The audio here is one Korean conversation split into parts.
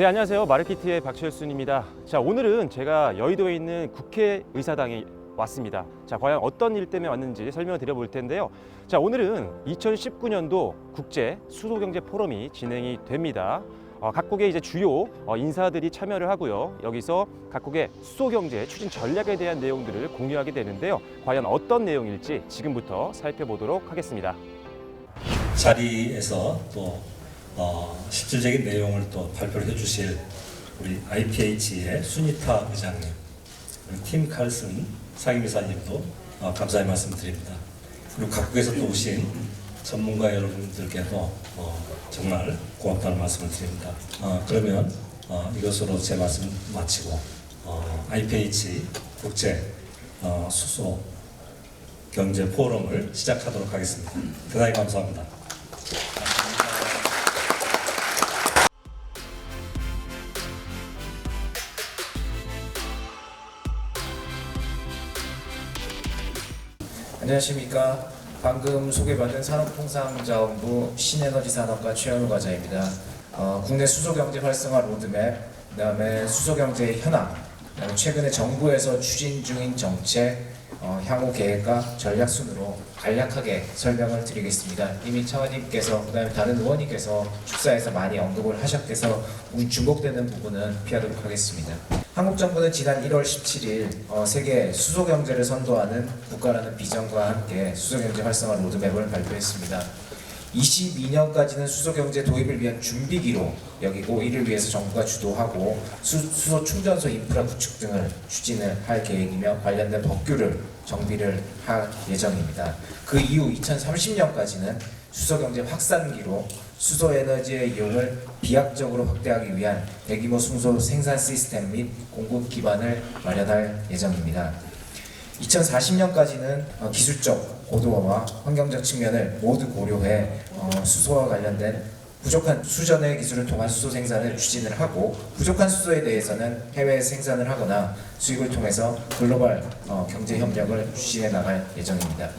네, 안녕하세요. 마르키트의 박철순입니다. 자, 오늘은 제가 여의도에 있는 국회의사당에 왔습니다. 자, 과연 어떤 일 때문에 왔는지 설명을 드려볼 텐데요. 자, 오늘은 2019년도 국제 수소경제 포럼이 진행이 됩니다. 각국의 이제 주요 인사들이 참여를 하고요. 여기서 각국의 수소경제 추진 전략에 대한 내용들을 공유하게 되는데요. 과연 어떤 내용일지 지금부터 살펴보도록 하겠습니다. 자리에서 또 실질적인 내용을 또 발표를 해주실 우리 IPH의 순이타 의장님, 그리고 팀 칼슨 상임이사님도 감사의 말씀드립니다. 그리고 각국에서 또 오신 전문가 여러분들께도 정말 고맙다는 말씀을 드립니다. 그러면 이것으로 제 말씀 마치고 IPH 국제 수소 경제 포럼을 시작하도록 하겠습니다. 대단히 감사합니다. 안녕하십니까. 방금 소개받은 산업통상자원부 신에너지산업과 최현우 과장입니다. 국내 수소경제 활성화 로드맵, 그다음에 수소경제의 현황, 그다음에 최근에 정부에서 추진 중인 정책, 향후 계획과 전략 순으로 간략하게 설명을 드리겠습니다. 이미 차관님께서 그다음에 다른 의원님께서 축사에서 많이 언급을 하셨대서 중복되는 부분은 피하도록 하겠습니다. 한국 정부는 지난 1월 17일 세계 수소 경제를 선도하는 국가라는 비전과 함께 수소 경제 활성화 로드맵을 발표했습니다. 22년까지는 수소 경제 도입을 위한 준비기로 여기고 이를 위해서 정부가 주도하고 수소 충전소 인프라 구축 등을 추진을 할 계획이며 관련된 법규를 정비를 할 예정입니다. 그 이후 2030년까지는 수소 경제 확산기로 수소 에너지의 이용을 비약적으로 확대하기 위한 대규모 수소 생산 시스템 및 공급 기반을 마련할 예정입니다. 2040년까지는 기술적 고도화와 환경적 측면을 모두 고려해 수소와 관련된 부족한 수전의 기술을 통한 수소 생산을 추진을 하고 부족한 수소에 대해서는 해외 생산을 하거나 수입을 통해서 글로벌 경제 협력을 추진해 나갈 예정입니다.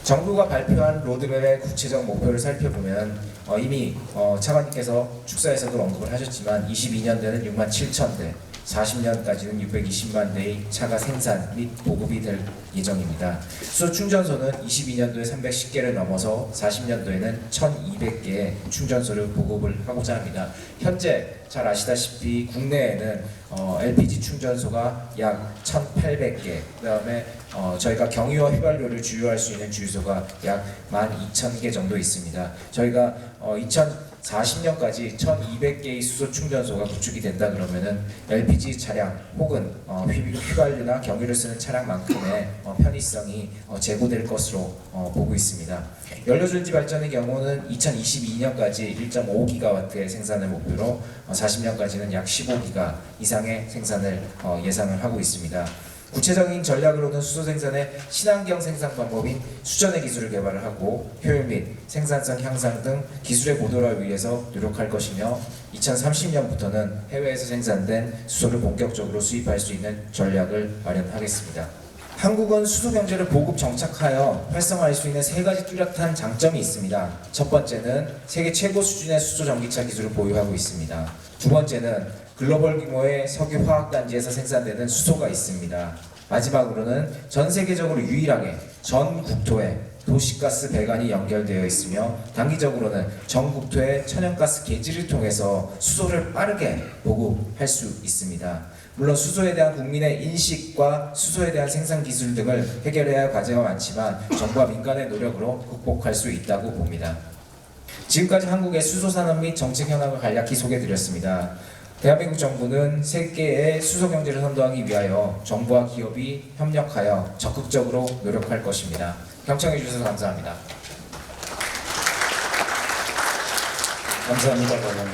정부가 발표한 로드맵의 구체적 목표를 살펴보면 이미 차관님께서 축사에서도 언급을 하셨지만 22년도에는 6만 7천 대, 40년까지는 620만 대의 차가 생산 및 보급이 될 예정입니다. 수소 충전소는 22년도에 310개를 넘어서 40년도에는 1,200개의 충전소를 보급을 하고자 합니다. 현재 잘 아시다시피 국내에는 LPG 충전소가 약 1,800개, 그다음에 저희가 경유와 휘발유를 주유할 수 있는 주유소가 약 12,000개 정도 있습니다. 저희가 2040년까지 1,200개의 수소 충전소가 구축이 된다 그러면은 LPG 차량 혹은 휘발유나 경유를 쓰는 차량만큼의 편의성이 제고될 것으로 보고 있습니다. 연료전지 발전의 경우는 2022년까지 1.5기가와트의 생산을 목표로 40년까지는 약 15기가 이상의 생산을 예상을 하고 있습니다. 구체적인 전략으로는 수소 생산의 친환경 생산 방법인 수전의 기술을 개발을 하고 효율 및 생산성 향상 등 기술의 고도화를 위해서 노력할 것이며 2030년부터는 해외에서 생산된 수소를 본격적으로 수입할 수 있는 전략을 마련하겠습니다. 한국은 수소 경제를 보급 정착하여 활성화할 수 있는 세 가지 뚜렷한 장점이 있습니다. 첫 번째는 세계 최고 수준의 수소 전기차 기술을 보유하고 있습니다. 두 번째는 글로벌 규모의 석유 화학 단지에서 생산되는 수소가 있습니다. 마지막으로는 전 세계적으로 유일하게 전 국토에 도시가스 배관이 연결되어 있으며 단기적으로는 전 국토의 천연가스 개지를 통해서 수소를 빠르게 보급할 수 있습니다. 물론 수소에 대한 국민의 인식과 수소에 대한 생산 기술 등을 해결해야 할 과제가 많지만 정부와 민간의 노력으로 극복할 수 있다고 봅니다. 지금까지 한국의 수소 산업 및 정책 현황을 간략히 소개드렸습니다. 대한민국 정부는 세계의 수소 경제를 선도하기 위하여 정부와 기업이 협력하여 적극적으로 노력할 것입니다. 경청해 주셔서 감사합니다. 감사합니다, 과장님.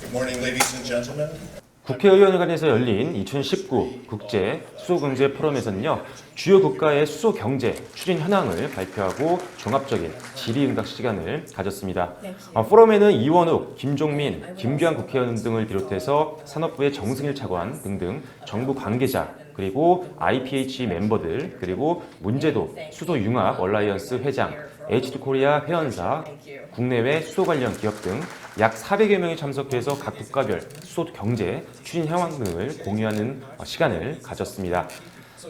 Good morning, ladies and gentlemen. 국회의원회관에서 열린 2019 국제 수소경제 포럼에서는요, 주요 국가의 수소 경제 추진 현황을 발표하고 종합적인 질의응답 시간을 가졌습니다. 포럼에는 이원욱, 김종민, 김규환 국회의원 등을 비롯해서 산업부의 정승일 차관 등등 정부 관계자, 그리고 IPH 멤버들, 그리고 문제도 수소융합 얼라이언스 회장, H2코리아 회원사, 국내외 수소 관련 기업 등 약 400여 명이 참석해서 각 국가별 수소 경제 추진 현황 등을 공유하는 시간을 가졌습니다.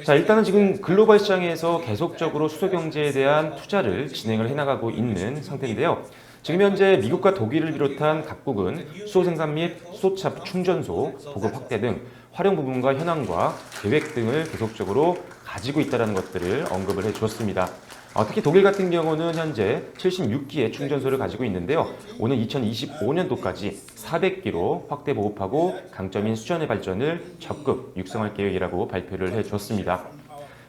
자, 일단은 지금 글로벌 시장에서 계속적으로 수소 경제에 대한 투자를 진행을 해나가고 있는 상태인데요. 지금 현재 미국과 독일을 비롯한 각국은 수소 생산 및 수소차 충전소 보급 확대 등 활용 부분과 현황과 계획 등을 계속적으로 가지고 있다는 것들을 언급을 해주었습니다. 특히 독일 같은 경우는 현재 76기의 충전소를 가지고 있는데요. 오는 2025년도까지 400기로 확대 보급하고 강점인 수전의 발전을 적극 육성할 계획이라고 발표를 해주었습니다.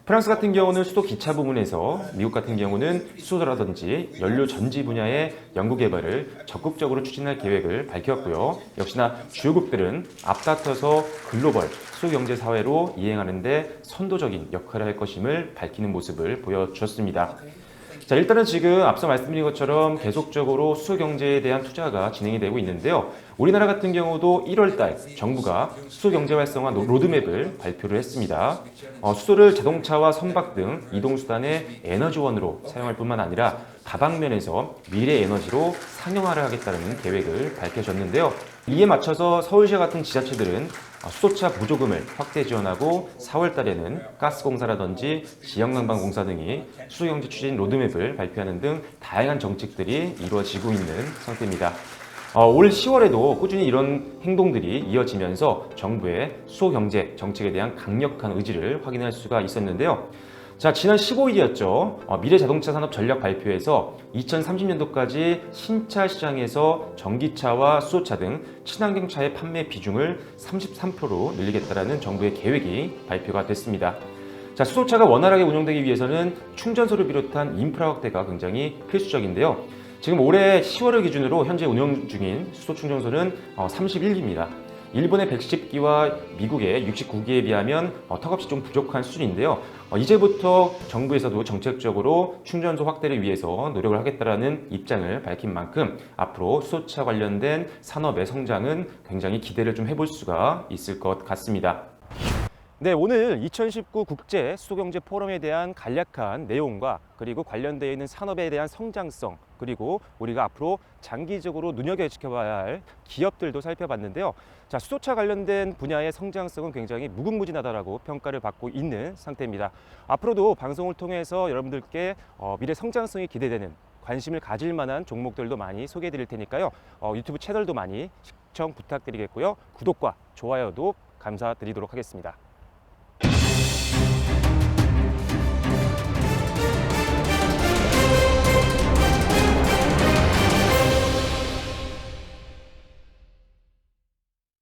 프랑스 같은 경우는 수도 기차 부문에서, 미국 같은 경우는 수소라든지 연료 전지 분야의 연구 개발을 적극적으로 추진할 계획을 밝혔고요. 역시나 주요국들은 앞다퉈서 글로벌 수소 경제 사회로 이행하는 데 선도적인 역할을 할 것임을 밝히는 모습을 보여주었습니다. 자, 일단은 지금 앞서 말씀드린 것처럼 계속적으로 수소 경제에 대한 투자가 진행이 되고 있는데요. 우리나라 같은 경우도 1월달 정부가 수소 경제 활성화 로드맵을 발표를 했습니다. 수소를 자동차와 선박 등 이동수단의 에너지원으로 사용할 뿐만 아니라 다방면에서 미래 에너지로 상용화를 하겠다는 계획을 밝혀졌는데요. 이에 맞춰서 서울시와 같은 지자체들은 수소차 보조금을 확대 지원하고 4월 달에는 가스공사라든지 지역난방공사 등이 수소경제 추진 로드맵을 발표하는 등 다양한 정책들이 이루어지고 있는 상태입니다. 올 10월에도 꾸준히 이런 행동들이 이어지면서 정부의 수소경제 정책에 대한 강력한 의지를 확인할 수가 있었는데요. 자, 지난 15일이었죠. 미래자동차 산업 전략 발표에서 2030년도까지 신차 시장에서 전기차와 수소차 등 친환경차의 판매 비중을 33%로 늘리겠다라는 정부의 계획이 발표가 됐습니다. 자, 수소차가 원활하게 운영되기 위해서는 충전소를 비롯한 인프라 확대가 굉장히 필수적인데요. 지금 올해 10월을 기준으로 현재 운영 중인 수소 충전소는 31기입니다. 일본의 110기와 미국의 69기에 비하면 턱없이 좀 부족한 수준인데요. 이제부터 정부에서도 정책적으로 충전소 확대를 위해서 노력을 하겠다는 입장을 밝힌 만큼 앞으로 수소차 관련된 산업의 성장은 굉장히 기대를 좀 해볼 수가 있을 것 같습니다. 네, 오늘 2019 국제 수소경제 포럼에 대한 간략한 내용과 그리고 관련되어 있는 산업에 대한 성장성, 그리고 우리가 앞으로 장기적으로 눈여겨지켜봐야 할 기업들도 살펴봤는데요. 자, 수소차 관련된 분야의 성장성은 굉장히 무궁무진하다라고 평가를 받고 있는 상태입니다. 앞으로도 방송을 통해서 여러분들께 미래 성장성이 기대되는, 관심을 가질 만한 종목들도 많이 소개해 드릴 테니까요. 유튜브 채널도 많이 시청 부탁드리겠고요. 구독과 좋아요도 감사드리도록 하겠습니다.